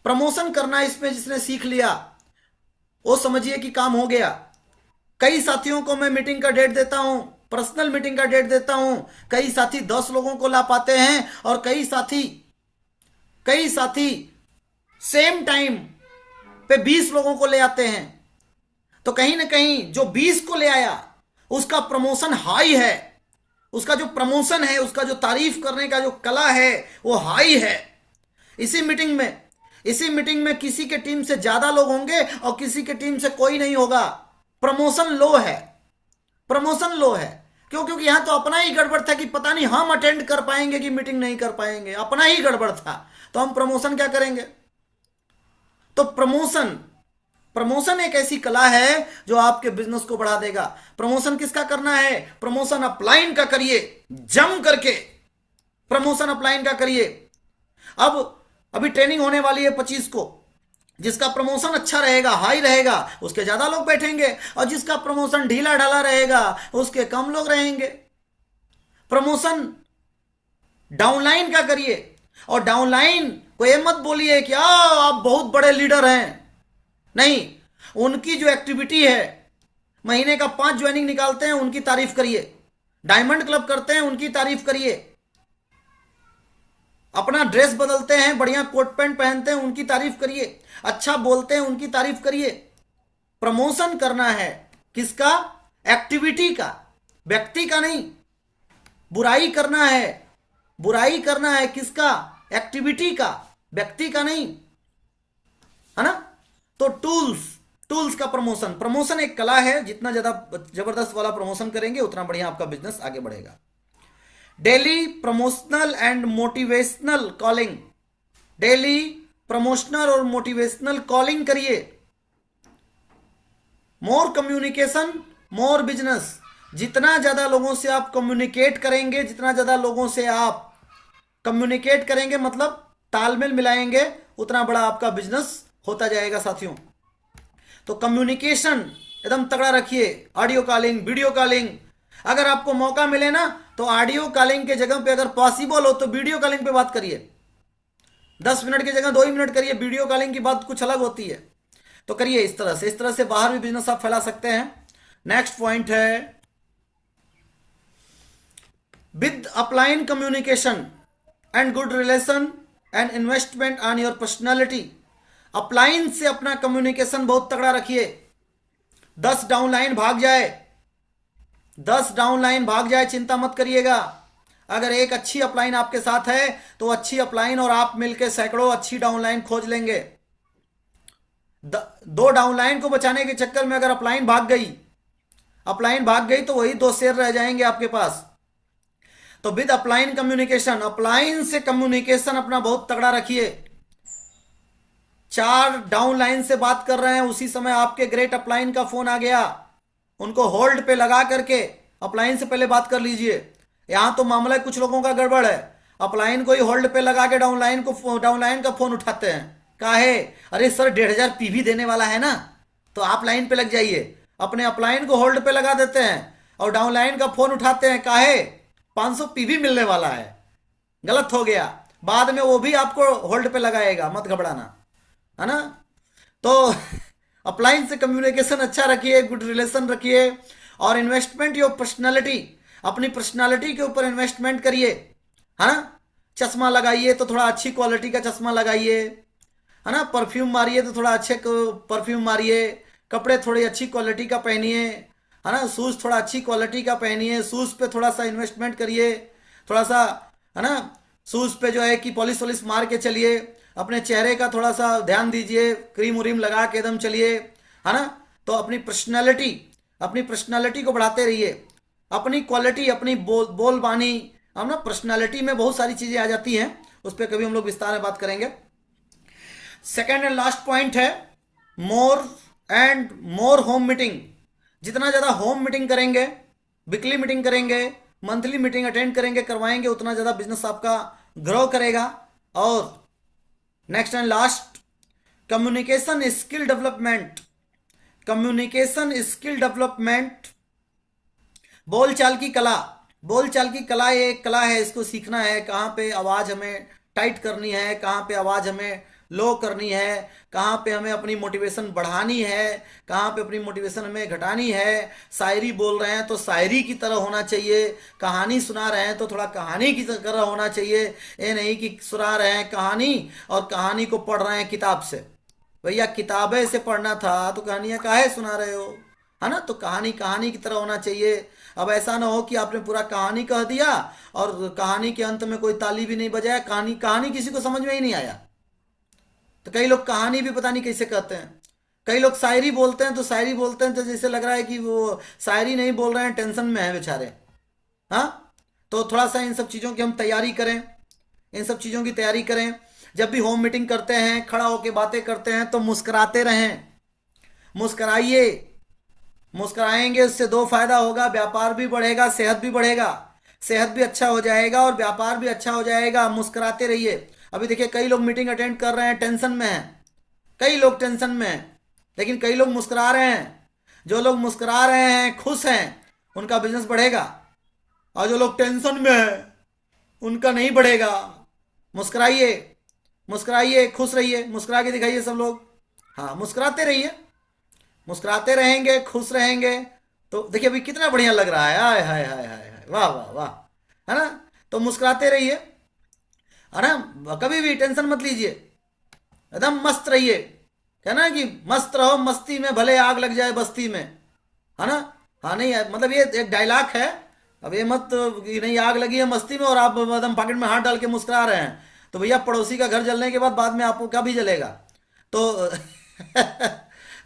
Speaker 1: प्रमोशन करना इसमें जिसने सीख लिया वो समझिए कि काम हो गया। कई साथियों को मैं मीटिंग का डेट देता हूं, पर्सनल मीटिंग का डेट देता हूं। कई साथी 10 लोगों को ला पाते हैं और कई साथी सेम टाइम पे 20 लोगों को ले आते हैं। तो कहीं ना कहीं जो 20 को ले आया उसका प्रमोशन हाई है, उसका जो प्रमोशन है, उसका जो तारीफ करने का जो कला है वो हाई है। इसी मीटिंग में किसी के टीम से ज्यादा लोग होंगे और किसी के टीम से कोई नहीं होगा। प्रमोशन लो है, प्रमोशन लो है। क्यों? क्योंकि यहां तो अपना ही गड़बड़ था कि पता नहीं हम अटेंड कर पाएंगे कि मीटिंग नहीं कर पाएंगे, अपना ही गड़बड़ था। तो हम प्रमोशन क्या करेंगे? तो प्रमोशन एक ऐसी कला है जो आपके बिजनेस को बढ़ा देगा। प्रमोशन किसका करना है? प्रमोशन अपलाइन का करिए, जम करके प्रमोशन अपलाइन का करिए। अभी ट्रेनिंग होने वाली है 25 को। जिसका प्रमोशन अच्छा रहेगा, हाई रहेगा, उसके ज्यादा लोग बैठेंगे और जिसका प्रमोशन ढीला ढाला रहेगा उसके कम लोग रहेंगे। प्रमोशन डाउनलाइन का करिए और डाउनलाइन को ये मत बोलिए कि आप बहुत बड़े लीडर हैं। नहीं, उनकी जो एक्टिविटी है, महीने का 5 ज्वाइनिंग निकालते हैं उनकी तारीफ करिए, डायमंड क्लब करते हैं उनकी तारीफ करिए, अपना ड्रेस बदलते हैं, बढ़िया कोट पैंट पहनते हैं उनकी तारीफ करिए, अच्छा बोलते हैं उनकी तारीफ करिए। प्रमोशन करना है किसका? एक्टिविटी का, व्यक्ति का नहीं। बुराई करना है किसका? एक्टिविटी का, व्यक्ति का नहीं, है ना। तो टूल्स का प्रमोशन एक कला है। जितना ज्यादा जबरदस्त वाला प्रमोशन करेंगे उतना बढ़िया आपका बिजनेस आगे बढ़ेगा। Daily promotional and motivational calling, daily promotional और मोटिवेशनल कॉलिंग करिए। मोर कम्युनिकेशन मोर बिजनेस। जितना ज्यादा लोगों से आप कम्युनिकेट करेंगे, जितना ज्यादा लोगों से आप कम्युनिकेट करेंगे मतलब तालमेल मिलाएंगे, उतना बड़ा आपका बिजनेस होता जाएगा साथियों। तो कम्युनिकेशन एकदम तगड़ा रखिए। ऑडियो कॉलिंग, वीडियो कॉलिंग, अगर आपको मौका मिले ना तो ऑडियो कॉलिंग के जगह पे अगर पॉसिबल हो तो वीडियो कॉलिंग पे बात करिए। 10 मिनट की जगह 2 ही मिनट करिए। वीडियो कॉलिंग की बात कुछ अलग होती है। तो करिए इस तरह से बाहर भी बिजनेस आप फैला सकते हैं। नेक्स्ट पॉइंट है with upline communication and good relation and investment on your personality. Upline से अपना कम्युनिकेशन बहुत तगड़ा रखिए। 10 डाउनलाइन भाग जाए चिंता मत करिएगा। अगर एक अच्छी अपलाइन आपके साथ है तो अच्छी अपलाइन और आप मिलकर सैकड़ों अच्छी डाउनलाइन खोज लेंगे। 2 डाउनलाइन को बचाने के चक्कर में अगर अपलाइन भाग गई तो वही 2 शेयर रह जाएंगे आपके पास। तो विद अपलाइन कम्युनिकेशन, अपलाइन से कम्युनिकेशन अपना बहुत तगड़ा रखिए। 4 डाउनलाइन से बात कर रहे हैं, उसी समय आपके ग्रेट अपलाइन का फोन आ गया, उनको होल्ड पे लगा करके अपलाइन से पहले बात कर लीजिए। यहां तो मामला कुछ लोगों का गड़बड़ है, अपलाइन को ही होल्ड पे लगा के डाउनलाइन का फोन उठाते हैं। काहे? अरे सर 1500 पीवी देने वाला है ना, तो आप लाइन पे लग जाइए। अपने अपलाइन को होल्ड पे लगा देते हैं और डाउनलाइन का फोन उठाते हैं। काहे? 500 पीवी मिलने वाला है। गलत हो गया, बाद में वो भी आपको होल्ड पे लगाएगा, मत घबराना, है ना। तो अपलाइन से कम्युनिकेशन अच्छा रखिए, गुड रिलेशन रखिए और इन्वेस्टमेंट योर पर्सनालिटी, अपनी पर्सनालिटी के ऊपर इन्वेस्टमेंट करिए, है ना। चश्मा लगाइए तो थोड़ा अच्छी क्वालिटी का चश्मा लगाइए, है ना। परफ्यूम मारिए तो थोड़ा अच्छे परफ्यूम मारिए। कपड़े थोड़ी अच्छी क्वालिटी का पहनिए, है ना। शूज थोड़ा अच्छी क्वालिटी का पहनिए। शूज पे थोड़ा सा इन्वेस्टमेंट करिए, थोड़ा सा, है ना। शूज पे जो है कि पॉलिश वॉलिश मार के चलिए। अपने चेहरे का थोड़ा सा ध्यान दीजिए, क्रीम उरीम लगा के एकदम चलिए, है ना। तो अपनी पर्सनालिटी को बढ़ाते रहिए। अपनी क्वालिटी, अपनी बोल बानी, हम ना पर्सनालिटी में बहुत सारी चीजें आ जाती हैं, उस पर कभी हम लोग विस्तार में बात करेंगे। सेकेंड एंड लास्ट पॉइंट है मोर होम मीटिंग। जितना ज्यादा होम मीटिंग करेंगे, वीकली मीटिंग करेंगे, मंथली मीटिंग अटेंड करेंगे, करवाएंगे, उतना ज़्यादा बिजनेस आपका ग्रो करेगा। और next and last, communication skill development. Communication skill development, बोलचाल की कला। बोलचाल की कला ये एक कला है, इसको सीखना है। कहाँ पे आवाज़ हमें टाइट करनी है, कहाँ पे आवाज़ हमें लो करनी है, कहाँ पे हमें अपनी मोटिवेशन बढ़ानी है, कहाँ पे अपनी मोटिवेशन हमें घटानी है। शायरी बोल रहे हैं तो शायरी की तरह होना चाहिए, कहानी सुना रहे हैं तो थोड़ा कहानी की तरह होना चाहिए। ये नहीं कि सुना रहे हैं कहानी और कहानी को पढ़ रहे हैं किताब से। भैया किताबें से पढ़ना था तो कहानियां काहे सुना रहे हो, है ना। तो कहानी कहानी की तरह होना चाहिए। अब ऐसा ना हो कि आपने पूरा कहानी कह दिया और कहानी के अंत में कोई ताली भी नहीं बजाया, कहानी कहानी किसी को समझ में ही नहीं आया। तो कई लोग कहानी भी पता नहीं कैसे कहते हैं। कई लोग शायरी बोलते हैं तो शायरी बोलते हैं तो जैसे लग रहा है कि वो शायरी नहीं बोल रहे हैं, टेंशन में है बेचारे। हाँ, तो थोड़ा सा इन सब चीज़ों की हम तैयारी करें, इन सब चीज़ों की तैयारी करें। जब भी होम मीटिंग करते हैं, खड़ा होके बातें करते हैं तो मुस्कुराते रहें, मुस्कुराइए। मुस्कुराएंगे उससे दो फायदा होगा, व्यापार भी बढ़ेगा, सेहत भी बढ़ेगा। सेहत भी अच्छा हो जाएगा और व्यापार भी अच्छा हो जाएगा। मुस्कुराते रहिए। अभी देखिए कई लोग मीटिंग अटेंड कर रहे हैं, टेंशन में हैं, कई लोग टेंशन में हैं, लेकिन कई लोग मुस्कुरा रहे हैं। जो लोग मुस्कुरा रहे हैं, खुश हैं, उनका बिजनेस बढ़ेगा। और जो लोग टेंशन में हैं उनका नहीं बढ़ेगा। मुस्कुराइए, मुस्कुराइए, खुश रहिए, मुस्कुरा के दिखाइए सब लोग। हाँ, मुस्कुराते रहिए। मुस्कुराते रहेंगे, खुश रहेंगे तो देखिए अभी कितना बढ़िया लग रहा है। हाय हाय हाय हाय हाय, वाह वाह वाह, है ना। तो मुस्कुराते रहिए, है ना। कभी भी टेंशन मत लीजिए, एकदम मस्त रहिए। कहना कि मस्त रहो मस्ती में, भले आग लग जाए बस्ती में, है ना। हाँ, नहीं मतलब ये एक डायलॉग है। अब ये मत कि नहीं आग लगी है मस्ती में और आप एकदम पॉकेट में हाथ डाल के मुस्कुरा रहे हैं, तो भैया पड़ोसी का घर जलने के बाद में आपको क्या भी जलेगा। तो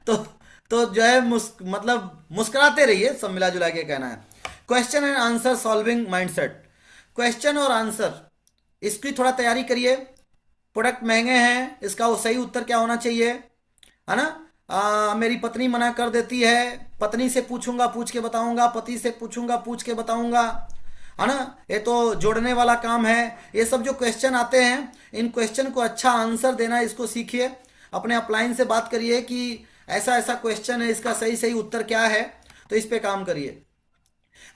Speaker 1: तो तो जो है मतलब मुस्कुराते रहिए, सब मिला जुला के कहना है। Question and answer solving mindset. Question और आंसर, इसकी थोड़ा तैयारी करिए। प्रोडक्ट महंगे हैं, इसका वो सही उत्तर क्या होना चाहिए, है ना। मेरी पत्नी मना कर देती है, पत्नी से पूछूंगा, पूछ के बताऊंगा, पति से पूछूंगा, पूछ के बताऊंगा, है ना। ये तो जोड़ने वाला काम है। ये सब जो क्वेश्चन आते हैं, इन क्वेश्चन को अच्छा आंसर देना, इसको सीखिए। अपने अपलाइन से बात करिए कि ऐसा ऐसा क्वेश्चन है, इसका सही सही उत्तर क्या है, तो इस पे काम करिए।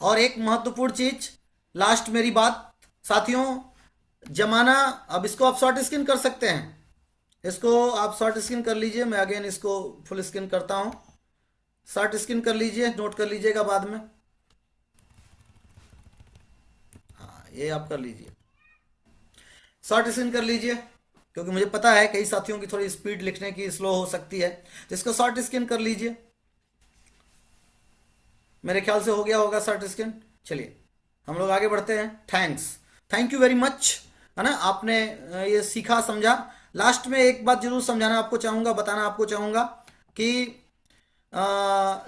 Speaker 1: और एक महत्वपूर्ण चीज, लास्ट मेरी बात साथियों, जमाना, अब इसको आप शॉर्ट स्क्रीन कर सकते हैं, इसको आप शॉर्ट स्क्रीन कर लीजिए। मैं अगेन इसको फुल स्क्रीन करता हूं, शॉर्ट स्क्रीन कर लीजिए, नोट कर लीजिएगा बाद में। हाँ, ये आप कर लीजिए, शॉर्ट स्क्रीन कर लीजिए, क्योंकि मुझे पता है कई साथियों की थोड़ी स्पीड लिखने की स्लो हो सकती है। जिसको शॉर्ट स्क्रीन कर लीजिए, मेरे ख्याल से हो गया होगा शॉर्ट स्क्रीन। चलिए हम लोग आगे बढ़ते हैं। Thanks, thank you very much, है ना। आपने ये सीखा, समझा। लास्ट में एक बात जरूर समझाना आपको चाहूँगा, बताना आपको चाहूँगा कि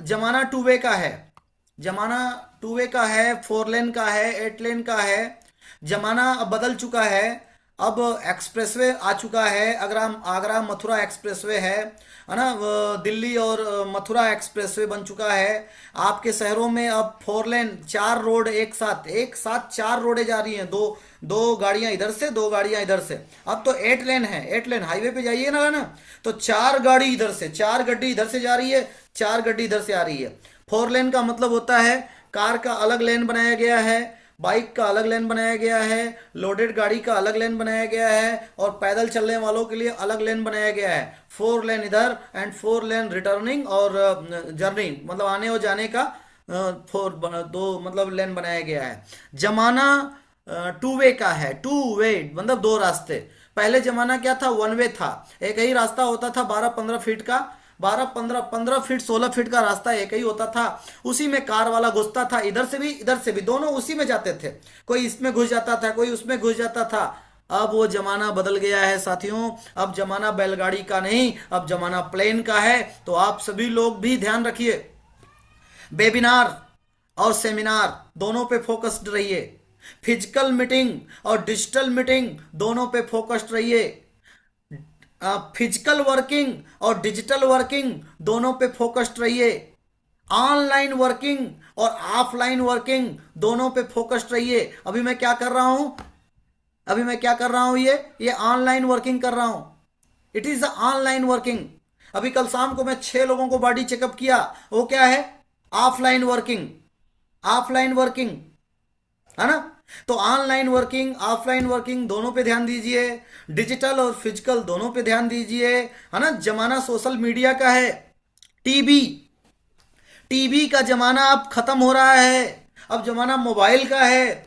Speaker 1: जमाना टू वे का है। जमाना टू वे का है, 4 लेन का है, 8 लेन का है। जमाना अब बदल चुका है। अब एक्सप्रेसवे आ चुका है। आगरा आगरा मथुरा एक्सप्रेसवे है ना। दिल्ली और मथुरा एक्सप्रेसवे बन चुका है। आपके शहरों में अब 4 लेन, 4 रोड एक साथ 4 रोडें जा रही हैं। दो दो गाड़ियां इधर से, 2 गाड़ियां इधर से। अब तो 8 लेन है। 8 लेन हाईवे पे जाइए ना, तो 4 गाड़ी इधर से, 4 गड्डी इधर से जा रही है, 4 गड्डी इधर से आ रही है। 4 लेन का मतलब होता है कार का अलग लेन बनाया गया है, बाइक का अलग लेन बनाया गया है, लोडेड गाड़ी का अलग लेन बनाया गया है, और पैदल चलने वालों के लिए अलग लेन बनाया गया है। 4 लेन इधर एंड 4 लेन रिटर्निंग और जर्नी, मतलब आने और जाने का 2 मतलब लेन बनाया गया है। जमाना टू वे का है। टू वे मतलब 2 रास्ते। पहले जमाना क्या था, 1 वे था। एक ही रास्ता होता था 12-15 फीट का, 12-15 फीट 16 फीट का रास्ता एक ही होता था। उसी में कार वाला घुसता था, इधर से भी दोनों उसी में जाते थे। कोई इसमें घुस जाता था, कोई उसमें घुस जाता था। अब वो जमाना बदल गया है साथियों। अब जमाना बैलगाड़ी का नहीं, अब जमाना प्लेन का है। तो आप सभी लोग भी ध्यान रखिए, वेबिनार और सेमिनार दोनों पे फोकस्ड रहिए। फिजिकल मीटिंग और डिजिटल मीटिंग दोनों पे फोकस्ड रहिए। फिजिकल वर्किंग और डिजिटल वर्किंग दोनों पे फोकस्ड रहिए। ऑनलाइन वर्किंग और ऑफलाइन वर्किंग दोनों पे फोकस्ड रहिए। अभी मैं क्या कर रहा हूं, ये ऑनलाइन वर्किंग कर रहा हूं। It is online working. अभी कल शाम को मैं 6 लोगों को बॉडी चेकअप किया, वो क्या है, ऑफलाइन वर्किंग। ऑफलाइन वर्किंग है ना। तो ऑनलाइन वर्किंग ऑफलाइन वर्किंग दोनों पे ध्यान दीजिए, डिजिटल और फिजिकल दोनों पे ध्यान दीजिए, है ना। जमाना सोशल मीडिया का है, टीवी टीवी का जमाना अब खत्म हो रहा है, अब जमाना मोबाइल का है।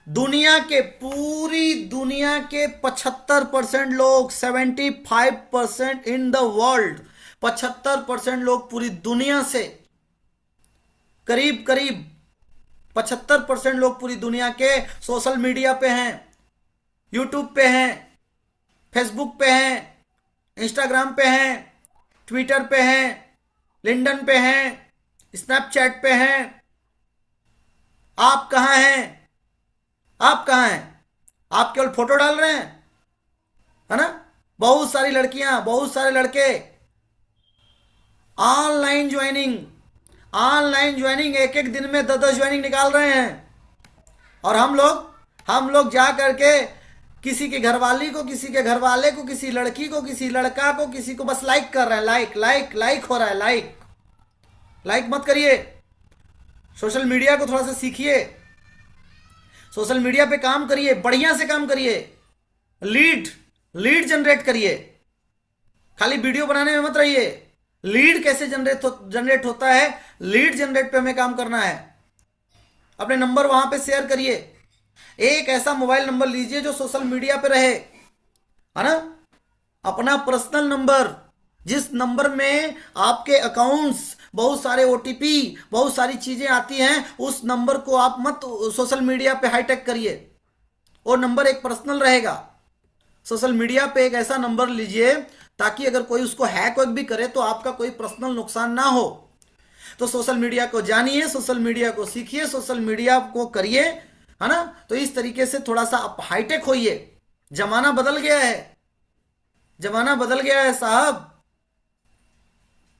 Speaker 1: पूरी दुनिया के 75% लोग, 75% इन द वर्ल्ड, 75% लोग पूरी दुनिया से, करीब करीब 75% लोग पूरी दुनिया के सोशल मीडिया पे हैं, यूट्यूब पे हैं, फेसबुक पे हैं, इंस्टाग्राम पे हैं, ट्विटर पे हैं, लिंक्डइन पे हैं, स्नैपचैट पे हैं। आप कहां हैं? आप कहां हैं? आप केवल फोटो डाल रहे हैं, है ना। बहुत सारी लड़कियां, बहुत सारे लड़के ऑनलाइन ज्वाइनिंग एक एक दिन में 10-10 ज्वाइनिंग निकाल रहे हैं। और हम लोग जा करके किसी के घरवाली को, किसी के घरवाले को, किसी लड़की को, किसी लड़का को, किसी को बस लाइक कर रहे हैं। लाइक हो रहा है। लाइक मत करिए। सोशल मीडिया को थोड़ा सा सीखिए, सोशल मीडिया पे काम करिए, बढ़िया से काम करिए, लीड जनरेट करिए। खाली वीडियो बनाने में मत रहिए। लीड कैसे जनरेट होता है, लीड जनरेट पे हमें काम करना है। अपने नंबर वहां पे शेयर करिए। एक ऐसा मोबाइल नंबर लीजिए जो सोशल मीडिया पे रहे, है ना। अपना पर्सनल नंबर, जिस नंबर में आपके अकाउंट्स, बहुत सारे ओटीपी, बहुत सारी चीजें आती हैं, उस नंबर को आप मत सोशल मीडिया पे हाईटेक करिए। वो नंबर एक पर्सनल रहेगा। सोशल मीडिया पे एक ऐसा नंबर लीजिए ताकि अगर कोई उसको हैक वैक भी करे तो आपका कोई पर्सनल नुकसान ना हो। तो सोशल मीडिया को जानिए, सोशल मीडिया को सीखिए, सोशल मीडिया को करिए, है ना। तो इस तरीके से थोड़ा सा आप हाईटेक होइए। जमाना बदल गया है, जमाना बदल गया है साहब।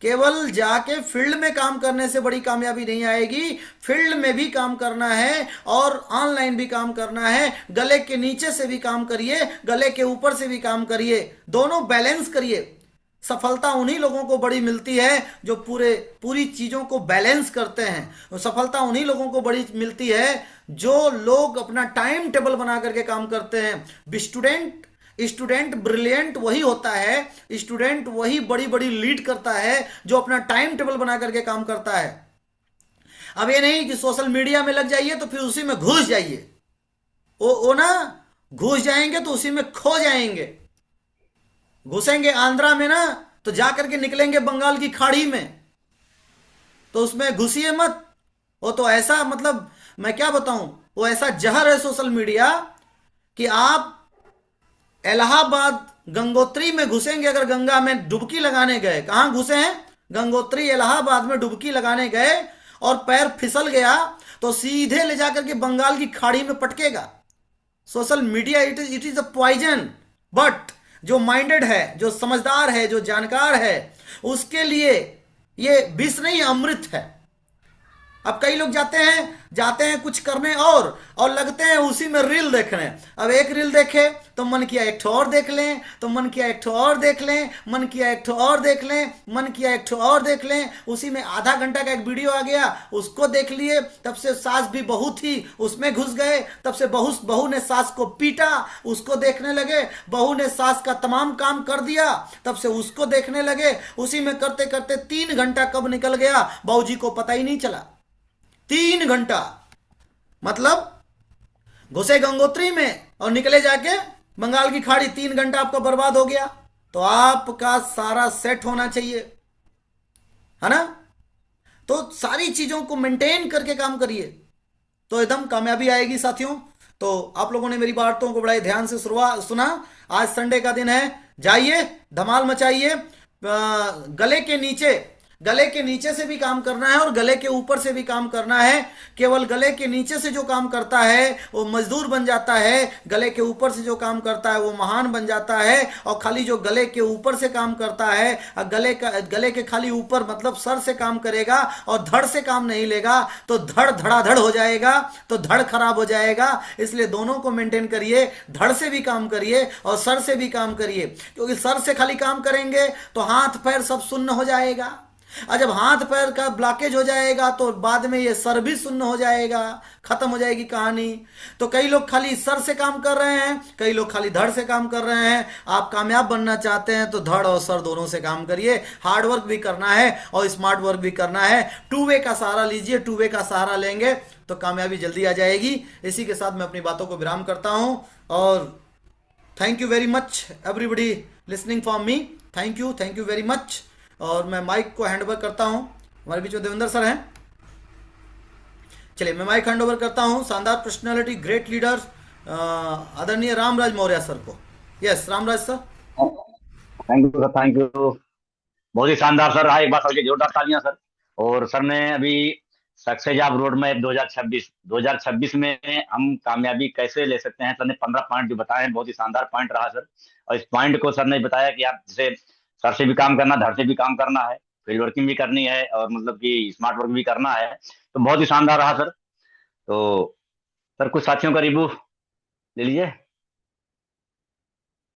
Speaker 1: केवल जाके फील्ड में काम करने से बड़ी कामयाबी नहीं आएगी। फील्ड में भी काम करना है और ऑनलाइन भी काम करना है। गले के नीचे से भी काम करिए, गले के ऊपर से भी काम करिए, दोनों बैलेंस करिए। सफलता उन्हीं लोगों को बड़ी मिलती है जो पूरी चीजों को बैलेंस करते हैं। सफलता उन्हीं लोगों को बड़ी मिलती है जो लोग अपना टाइम टेबल बना करके काम करते हैं। स्टूडेंट ब्रिलियंट वही होता है, स्टूडेंट वही बड़ी बड़ी लीड करता है जो अपना टाइम टेबल बना करके काम करता है। अब ये नहीं कि सोशल मीडिया में लग जाइए तो फिर उसी में घुस जाइए। वो ना, घुस जाएंगे तो उसी में खो जाएंगे। घुसेंगे आंध्रा में ना तो जाकर के निकलेंगे बंगाल की खाड़ी में। तो उसमें घुसिए मत। वो तो ऐसा, मतलब मैं क्या बताऊं, वो ऐसा जहर है सोशल मीडिया कि आप इलाहाबाद गंगोत्री में घुसेंगे अगर गंगा में डुबकी लगाने गए। कहां घुसे हैं? गंगोत्री इलाहाबाद में डुबकी लगाने गए और पैर फिसल गया तो सीधे ले जाकर के बंगाल की खाड़ी में पटकेगा। Social media it is a poison. But जो माइंडेड है, जो समझदार है, जो जानकार है, उसके लिए ये विष नहीं, अमृत है। अब कई लोग जाते हैं कुछ करने और लगते हैं उसी में रील देखने। अब एक रील देखे तो मन किया एक ठो और देख लें, तो मन किया एक ठो और देख लें, मन किया एक ठो और देख लें, मन किया एक ठो और देख लें। उसी में आधा घंटा का एक वीडियो आ गया, उसको देख लिए। तब से सास भी बहू थी, उसमें घुस गए। तब से बहू ने सास को पीटा, उसको देखने लगे। बहू ने सास का तमाम काम कर दिया, तब से उसको देखने लगे। उसी में करते करते 3 घंटा कब निकल गया बहू जी को पता ही नहीं चला। 3 घंटा, मतलब घुसे गंगोत्री में और निकले जाके बंगाल की खाड़ी। 3 घंटा आपका बर्बाद हो गया। तो आपका सारा सेट होना चाहिए, है ना। तो सारी चीजों को मेंटेन करके काम करिए तो एकदम कामयाबी आएगी साथियों। तो आप लोगों ने मेरी बातों को बड़े ध्यान से सुना। आज संडे का दिन है, जाइए धमाल मचाइए। गले के नीचे गले के नीचे से भी काम करना है और गले के ऊपर से भी काम करना है। केवल गले के नीचे से जो काम करता है वो मजदूर बन जाता है, गले के ऊपर से जो काम करता है वो महान बन जाता है। और खाली जो गले के ऊपर से काम करता है, गले के खाली ऊपर मतलब सर से काम करेगा और धड़ से काम नहीं लेगा तो धड़ धड़ाधड़ हो जाएगा, तो धड़ खराब हो जाएगा। इसलिए दोनों को मेंटेन करिए, धड़ से भी काम करिए और सर से भी काम करिए, क्योंकि सर से खाली काम करेंगे तो हाथ पैर सब सुन्न हो जाएगा, और जब हाथ पैर का ब्लॉकेज हो जाएगा तो बाद में ये सर भी सुन्न हो जाएगा, खत्म हो जाएगी कहानी। तो कई लोग खाली सर से काम कर रहे हैं, कई लोग खाली धड़ से काम कर रहे हैं। आप कामयाब बनना चाहते हैं तो धड़ और सर दोनों से काम करिए, हार्ड वर्क भी करना है और स्मार्ट वर्क भी करना है। टू वे का सहारा लीजिए, टू वे का सहारा लेंगे तो कामयाबी जल्दी आ जाएगी। इसी के साथ मैं अपनी बातों को विराम करता हूं और thank you very much everybody listening for me. Thank you very much. और मैं माइक को हैंड ओवर करता हूं, हमारे बीच में देवेंद्र सर हैं। चलिए मैं माइक हैंड ओवर करता हूं शानदार पर्सनालिटी, ग्रेट लीडर आदरणीय रामराज मौर्य सर को। Yes Ramraj sir.
Speaker 2: Thank you sir, thank you. बहुत ही शानदार सर रहा, एक बार सबके जोरदार तालियां सर। और सर ने अभी सक्सेस ऑफ रोड मैप 2026 में हम कामयाबी कैसे ले सकते हैं, सर ने 15 पॉइंट जो बताए हैं, बहुत ही शानदार पॉइंट रहा सर। और इस पॉइंट को सर ने बताया कि आप जैसे सर से भी काम करना, धड़ से भी काम करना है, फील्ड वर्किंग भी करनी है और मतलब कि स्मार्ट वर्क भी करना है। तो बहुत ही शानदार रहा सर। तो सर कुछ साथियों का रिव्यू ले लीजिए।